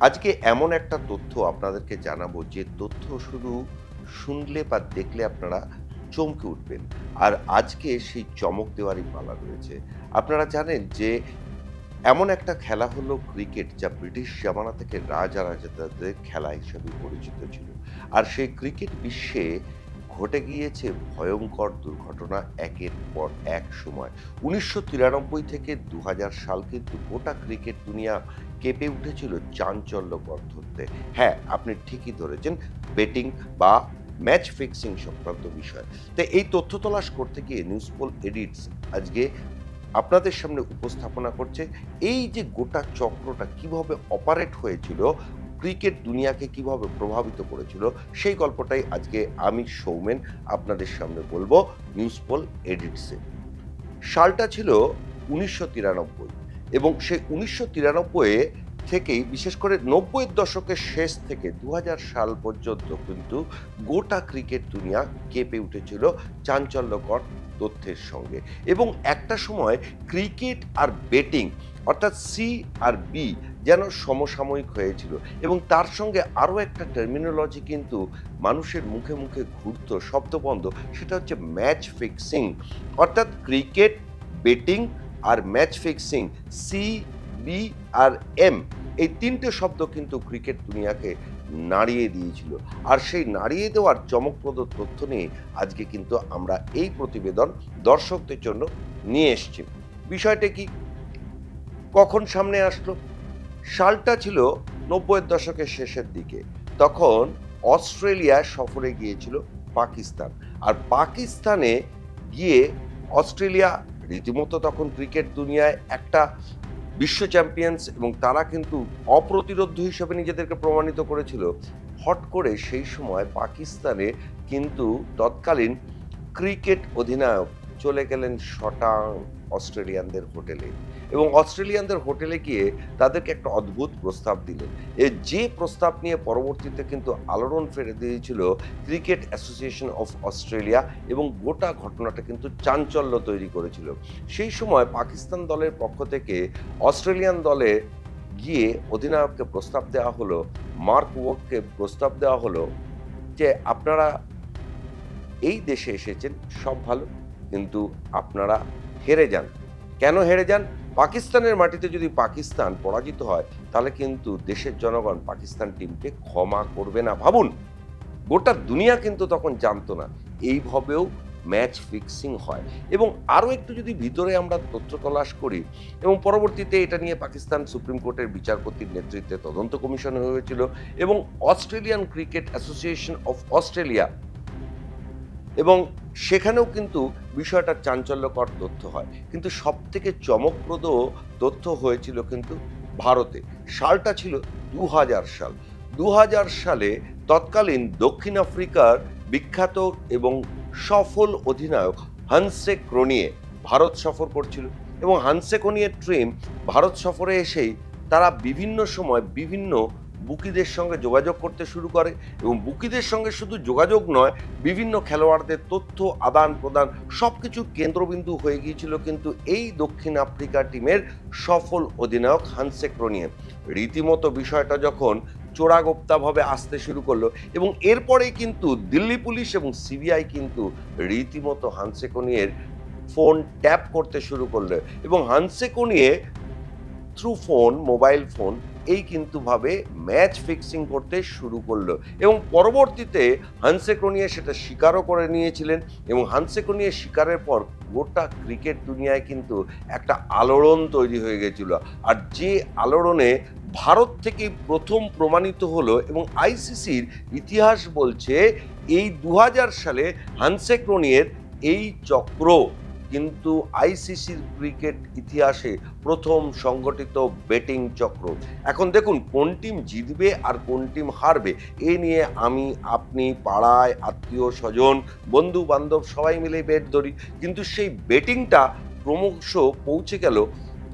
আজকে এমন একটা তথ্য আপনাদেরকে জানাবো যে তথ্য শুধু শুনলে বা দেখলে আপনারা চমকে উঠবেন। আর আজকে সেই চমক দেওয়ারই পালা রয়েছে। আপনারা জানেন যে এমন একটা খেলা হলো ক্রিকেট, যা ব্রিটিশ জামানা থেকে রাজা-রাজা-দের খেলা হিসেবে পরিচিত ছিল। আর সেই ক্রিকেট বিশ্বে ঘটে গিয়েছে ভয়ংকর দুর্ঘটনা একের পর এক সময়। ১৯৯৩ থেকে ২০০০ সাল কিন্তু গোটা ক্রিকেট দুনিয়া কেঁপে উঠেছিল চাঞ্চল্যকর তথ্যে। হ্যাঁ, আপনি ঠিকই ধরেছেন, বেটিং বা ম্যাচ ফিক্সিং সংক্রান্ত বিষয়। তো এই তথ্য তলাশ করতে গিয়ে নিউজপোল এডিটস আজকে আপনাদের সামনে উপস্থাপনা করছে এই যে গোটা চক্রটা কিভাবে অপারেট হয়েছিল, ক্রিকেট দুনিয়াকে কিভাবে প্রভাবিত করেছিল, সেই গল্পটাই আজকে আমি সৌমেন আপনাদের সামনে বলবো নিউজপোল এডিটসে। সালটা ছিল ১৯৯৩ এবং সেই ১৯৯৩ থেকেই বিশেষ করে ৯০-এর দশকের শেষ থেকে ২০০০ সাল পর্যন্ত কিন্তু গোটা ক্রিকেট দুনিয়া কেঁপে উঠেছিল চাঞ্চল্যকর তথ্যের সঙ্গে। এবং একটা সময় ক্রিকেট আর বেটিং অর্থাৎ সি আর বি যেন সমসাময়িক হয়েছিল এবং তার সঙ্গে আরও একটা টার্মিনোলজি কিন্তু মানুষের মুখে মুখে ঘুরত শব্দবন্ধ, সেটা হচ্ছে ম্যাচ ফিক্সিং। অর্থাৎ ক্রিকেট, বেটিং আর ম্যাচ ফিক্সিং, সি, বি আর এম, এই তিনটে শব্দ কিন্তু ক্রিকেট দুনিয়াকে নাড়িয়ে দিয়েছিল। আর সেই নাড়িয়ে দেওয়ার চমকপ্রদ তথ্য নিয়ে আজকে কিন্তু আমরা এই প্রতিবেদন দর্শকদের জন্য নিয়ে এসেছি। বিষয়টা কি, কখন সামনে আসলো? সালটা ছিল ৯০-এর দশকের শেষের দিকে। তখন অস্ট্রেলিয়া সফরে গিয়েছিল পাকিস্তান। আর পাকিস্তানে গিয়ে অস্ট্রেলিয়া রীতিমতো তখন ক্রিকেট দুনিয়ায় একটা বিশ্ব চ্যাম্পিয়ন্স এবং তারা কিন্তু অপ্রতিরোধ্য হিসেবে নিজেদেরকে প্রমাণিত করেছিল। হট করে সেই সময় পাকিস্তানে কিন্তু তৎকালীন ক্রিকেট অধিনায়ক চলে গেলেন শটাং অস্ট্রেলিয়ানদের হোটেলে এবং অস্ট্রেলিয়ানদের হোটেলে গিয়ে তাদেরকে একটা অদ্ভুত প্রস্তাব দিলেন। যে প্রস্তাব নিয়ে পরবর্তীতে কিন্তু আলোড়ন ফেলে দিয়েছিল ক্রিকেট অ্যাসোসিয়েশন অফ অস্ট্রেলিয়া এবং গোটা ঘটনাটা কিন্তু চাঞ্চল্য তৈরি করেছিল। সেই সময় পাকিস্তান দলের পক্ষ থেকে অস্ট্রেলিয়ান দলে গিয়ে অধিনায়ককে প্রস্তাব দেওয়া হলো, মার্ক ওয়াককে প্রস্তাব দেওয়া হলো যে আপনারা এই দেশে এসেছেন, সব ভালো, কিন্তু আপনারা হেরে যান। কেন হেরে যান? পাকিস্তানের মাটিতে যদি পাকিস্তান পরাজিত হয় তাহলে কিন্তু দেশের জনগণ পাকিস্তান টিমকে ক্ষমা করবে না। ভাবুন, গোটা দুনিয়া কিন্তু তখন জানতো না এইভাবেও ম্যাচ ফিক্সিং হয়। এবং আরও একটু যদি ভিতরে আমরা তথ্য তলাশ করি, এবং পরবর্তীতে এটা নিয়ে পাকিস্তান সুপ্রিম কোর্টের বিচারপতির নেতৃত্বে তদন্ত কমিশন হয়েছিল এবং Australian cricket association of Australia, এবং সেখানেও কিন্তু বিষয়টা চাঞ্চল্যকর তথ্য হয়। কিন্তু সবথেকে চমকপ্রদ তথ্য হয়েছিল কিন্তু ভারতে। সালটা ছিল ২০০০ সাল। ২০০০ সালে তৎকালীন দক্ষিণ আফ্রিকার বিখ্যাত এবং সফল অধিনায়ক হানসে ক্রোনিয়ে ভারত সফর করছিল এবং হানসে ক্রোনিয়ের টিম ভারত সফরে এসেই তারা বিভিন্ন সময় বিভিন্ন বুকিদের সঙ্গে যোগাযোগ করতে শুরু করে এবং বুকিদের সঙ্গে শুধু যোগাযোগ নয়, বিভিন্ন খেলোয়াড়দের তথ্য আদান প্রদান সব কিছুর কেন্দ্রবিন্দু হয়ে গিয়েছিল কিন্তু এই দক্ষিণ আফ্রিকা টিমের সফল অধিনায়ক হানসে ক্রোনিয়ে। রীতিমতো বিষয়টা যখন চোরাগোপ্তাভাবে আসতে শুরু করলো এবং এরপরেই কিন্তু দিল্লি পুলিশ এবং সিবিআই কিন্তু রীতিমতো হানসে ক্রোনিয়ের ফোন ট্যাপ করতে শুরু করলো এবং হানসে ক্রোনিয়ে থ্রু ফোন, মোবাইল ফোন, এই কিন্তু ভাবে ম্যাচ ফিক্সিং করতে শুরু করলো এবং পরবর্তীতে হানসে ক্রোনিয়ে সেটা স্বীকারও করে নিয়েছিলেন এবং হানসে ক্রোনিয়ে স্বীকারের পর গোটা ক্রিকেট দুনিয়ায় কিন্তু একটা আলোড়ন তৈরি হয়ে গেছিল। আর যে আলোড়নে ভারত থেকে প্রথম প্রমাণিত হলো এবং আইসিসির ইতিহাস বলছে এই ২০০০ সালে হানসে ক্রোনিয়ের এই চক্র কিন্তু আইসিসির ক্রিকেট ইতিহাসে প্রথম সংগঠিত বেটিং চক্র। এখন দেখুন, কোন টিম জিতবে আর কোন টিম হারবে এ নিয়ে আমি, আপনি, পাড়ায় আত্মীয় স্বজন, বন্ধু বান্ধব সবাই মিলে বেট ধরি, কিন্তু সেই বেটিংটা ক্রমশ পৌঁছে গেল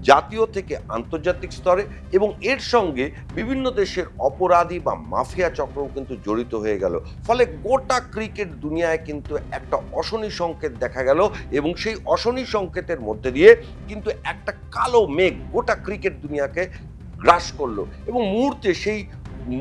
জাতীয় থেকে আন্তর্জাতিক স্তরে এবং এর সঙ্গে বিভিন্ন দেশের অপরাধী বা মাফিয়া চক্রও কিন্তু জড়িত হয়ে গেল। ফলে গোটা ক্রিকেট দুনিয়ায় কিন্তু একটা অশনি সংকেত দেখা গেল এবং সেই অশনি সংকেতের মধ্যে দিয়ে কিন্তু একটা কালো মেঘ গোটা ক্রিকেট দুনিয়াকে গ্রাস করলো এবং মুহূর্তে সেই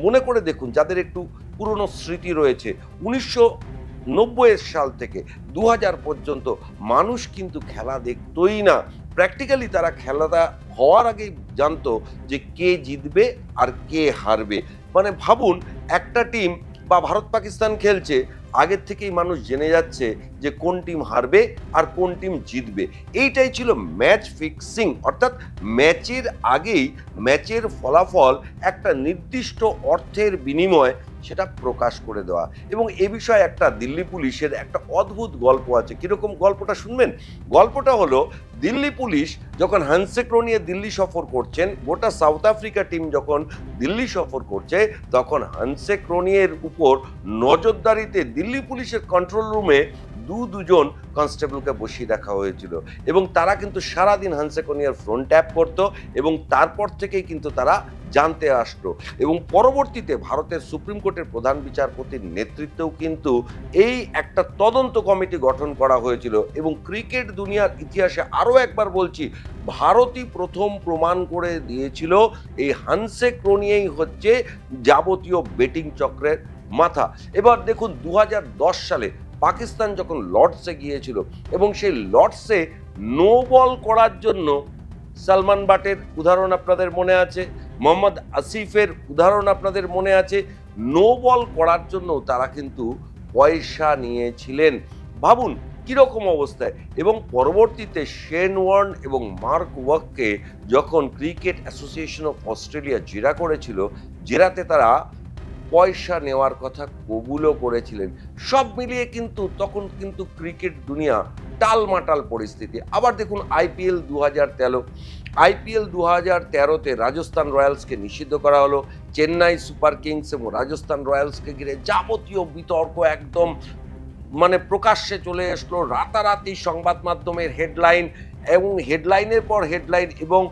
মনে করে দেখুন যাদের একটু পুরনো স্মৃতি রয়েছে 1990 সাল থেকে 2000 পর্যন্ত মানুষ কিন্তু খেলা দেখতোই না। প্র্যাকটিক্যালি তারা খেলাটা হওয়ার আগেই জানতো যে কে জিতবে আর কে হারবে। মানে ভাবুন একটা টিম বা ভারত পাকিস্তান খেলছে, আগের থেকেই মানুষ জেনে যাচ্ছে যে কোন টিম হারবে আর কোন টিম জিতবে। এইটাই ছিল ম্যাচ ফিক্সিং, অর্থাৎ ম্যাচের আগেই ম্যাচের ফলাফল একটা নির্দিষ্ট অর্থের বিনিময়ে সেটা প্রকাশ করে দেওয়া। এবং এ বিষয়ে একটা দিল্লি পুলিশের একটা অদ্ভুত গল্প আছে। কিরকম গল্পটা শুনবেন? গল্পটা হলো দিল্লি পুলিশ যখন হানসেক্রো নিয়ে দিল্লি সফর করছেন, গোটা সাউথ আফ্রিকা টিম যখন দিল্লি সফর করছে, তখন হানসেক্রোনিয়ের উপর নজরদারিতে দিল্লি পুলিশের কন্ট্রোল রুমে দুজন কনস্টেবলকে বসিয়ে রাখা হয়েছিল এবং তারা কিন্তু সারাদিন হানসেক্রোনিয়ার ফ্রন্ট ট্যাপ করতো এবং তারপর থেকেই কিন্তু তারা জানতে আসতো। এবং পরবর্তীতে ভারতের সুপ্রিম কোর্টের প্রধান বিচারপতির নেতৃত্বেও কিন্তু এই একটা তদন্ত কমিটি গঠন করা হয়েছিল। এবং ক্রিকেট দুনিয়ার ইতিহাসে আরও একবার বলছি, ভারতই প্রথম প্রমাণ করে দিয়েছিল এই হানসেক্রোনিয়াই হচ্ছে যাবতীয় বেটিং চক্রের মাথা। এবার দেখুন 2010 সালে পাকিস্তান যখন লর্ডসে গিয়েছিল এবং সেই লর্ডসে নো বল করার জন্য সালমান বাটের উদাহরণ আপনাদের মনে আছে, মোহাম্মদ আসিফের উদাহরণ আপনাদের মনে আছে, নো বল করার জন্য তারা কিন্তু পয়সা নিয়েছিলেন। ভাবুন কিরকম অবস্থায়। এবং পরবর্তীতে শেন ওয়ার্ন এবং মার্ক ওয়াককে যখন ক্রিকেট অ্যাসোসিয়েশন অফ অস্ট্রেলিয়া জেরা করেছিল, জেরাতে তারা পয়সা নেওয়ার কথা কবুলও করেছিলেন। সব মিলিয়ে কিন্তু তখন কিন্তু ক্রিকেট দুনিয়া টালমাটাল পরিস্থিতি। আবার দেখুন আইপিএল 2013-তে রাজস্থান রয়্যালসকে নিষিদ্ধ করা হলো। চেন্নাই সুপার কিংস এবং রাজস্থান রয়্যালসকে ঘিরে যাবতীয় বিতর্ক একদম মানে প্রকাশ্যে চলে আসলো। রাতারাতি সংবাদ মাধ্যমের হেডলাইন এবং হেডলাইনের পর হেডলাইন, এবং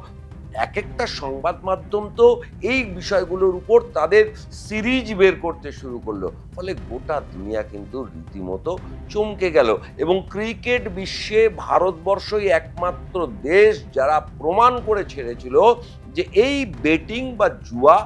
এক একটা সংবাদ মাধ্যম তো এই বিষয়গুলোর উপর তাদের সিরিজ বের করতে শুরু করলো। ফলে গোটা দুনিয়া কিন্তু রীতিমতো চমকে গেল এবং ক্রিকেট বিশ্বে ভারতবর্ষই একমাত্র দেশ যারা প্রমাণ করে ছেড়েছিল যে এই বেটিং বা জুয়া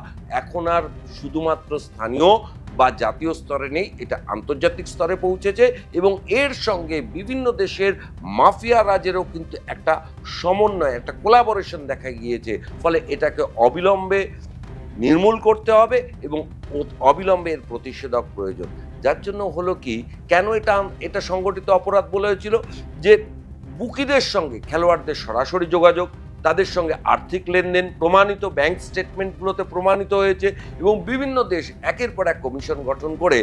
এখন আর শুধুমাত্র স্থানীয় বা জাতীয় স্তরে নেই, এটা আন্তর্জাতিক স্তরে পৌঁছেছে এবং এর সঙ্গে বিভিন্ন দেশের মাফিয়া রাজেরও কিন্তু একটা সমন্বয়, একটা কোলাবোরেশন দেখা গিয়েছে। ফলে এটাকে অবিলম্বে নির্মূল করতে হবে এবং অবিলম্বে এর প্রতিষেধক প্রয়োজন। যার জন্য হলো কি, কেন এটা সংগঠিত অপরাধ বলা হয়েছিল, যে বুকিদের সঙ্গে খেলোয়াড়দের সরাসরি যোগাযোগ, তাদের সঙ্গে আর্থিক লেনদেন প্রমাণিত, ব্যাংক স্টেটমেন্টগুলোতে প্রমাণিত হয়েছে এবং বিভিন্ন দেশ একের পর এক কমিশন গঠন করে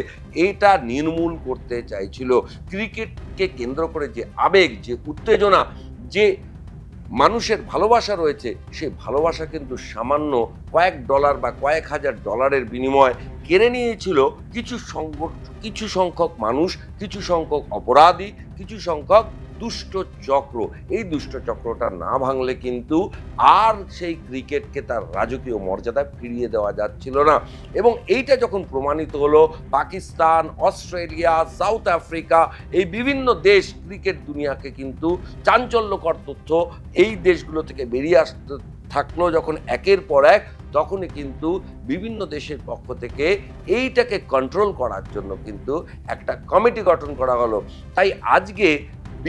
এটা নির্মূল করতে চাইছিল। ক্রিকেটকে কেন্দ্র করে যে আবেগ, যে উত্তেজনা, যে মানুষের ভালোবাসা রয়েছে, সেই ভালোবাসা কিন্তু সামান্য কয়েক ডলার বা কয়েক হাজার ডলারের বিনিময়ে কেড়ে নিয়েছিল কিছু সংখ্যক মানুষ, কিছু সংখ্যক অপরাধী, কিছু সংখ্যক দুষ্ট চক্র। এই দুষ্ট চক্রটা না ভাঙলে কিন্তু আর সেই ক্রিকেটকে তার রাজকীয় মর্যাদায় ফিরিয়ে দেওয়া যাচ্ছিল না। এবং এইটা যখন প্রমাণিত হলো, পাকিস্তান, অস্ট্রেলিয়া, সাউথ আফ্রিকা, এই বিভিন্ন দেশ ক্রিকেট দুনিয়াকে কিন্তু চাঞ্চল্যকর তথ্য এই দেশগুলো থেকে বেরিয়ে আসতে থাকলো যখন একের পর এক, তখনই কিন্তু বিভিন্ন দেশের পক্ষ থেকে এইটাকে কন্ট্রোল করার জন্য কিন্তু একটা কমিটি গঠন করা হলো। তাই আজকে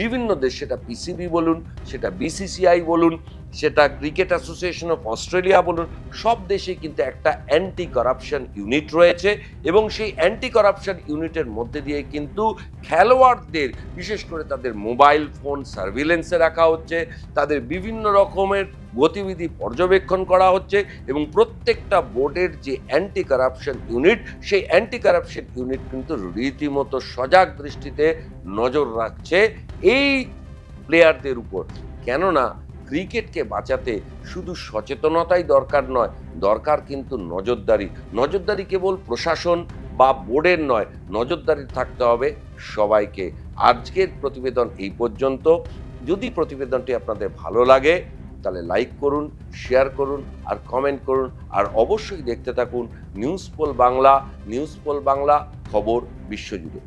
বিভিন্ন দেশ, সেটা পিসিবি বলুন, সেটা বিসিসিআই বলুন, সেটা ক্রিকেট অ্যাসোসিয়েশন অফ অস্ট্রেলিয়া বলুন, সব দেশে কিন্তু একটা অ্যান্টি করাপশন ইউনিট রয়েছে এবং সেই অ্যান্টি করাপশন ইউনিটের মধ্যে দিয়ে কিন্তু খেলোয়াড়দের বিশেষ করে তাদের মোবাইল ফোন সার্ভিলেন্সে রাখা হচ্ছে, তাদের বিভিন্ন রকমের গতিবিধি পর্যবেক্ষণ করা হচ্ছে এবং প্রত্যেকটা বোর্ডের যে অ্যান্টি করাপশন ইউনিট, সেই অ্যান্টি করাপশন ইউনিট কিন্তু রীতিমতো সজাগ দৃষ্টিতে নজর রাখছে এই প্লেয়ারদের উপর। কেননা ক্রিকেটকে বাঁচাতে শুধু সচেতনতাই দরকার নয়, দরকার কিন্তু নজরদারি কেবল প্রশাসন বা বোর্ডের নয়, নজরদারি থাকতে হবে সবাইকে। আজকের প্রতিবেদন এই পর্যন্ত। যদি প্রতিবেদনটি আপনাদের ভালো লাগে তাহলে লাইক করুন, শেয়ার করুন আর কমেন্ট করুন। আর অবশ্যই দেখতে থাকুন নিউজ পোল বাংলা, খবর বিশ্বজুড়ে।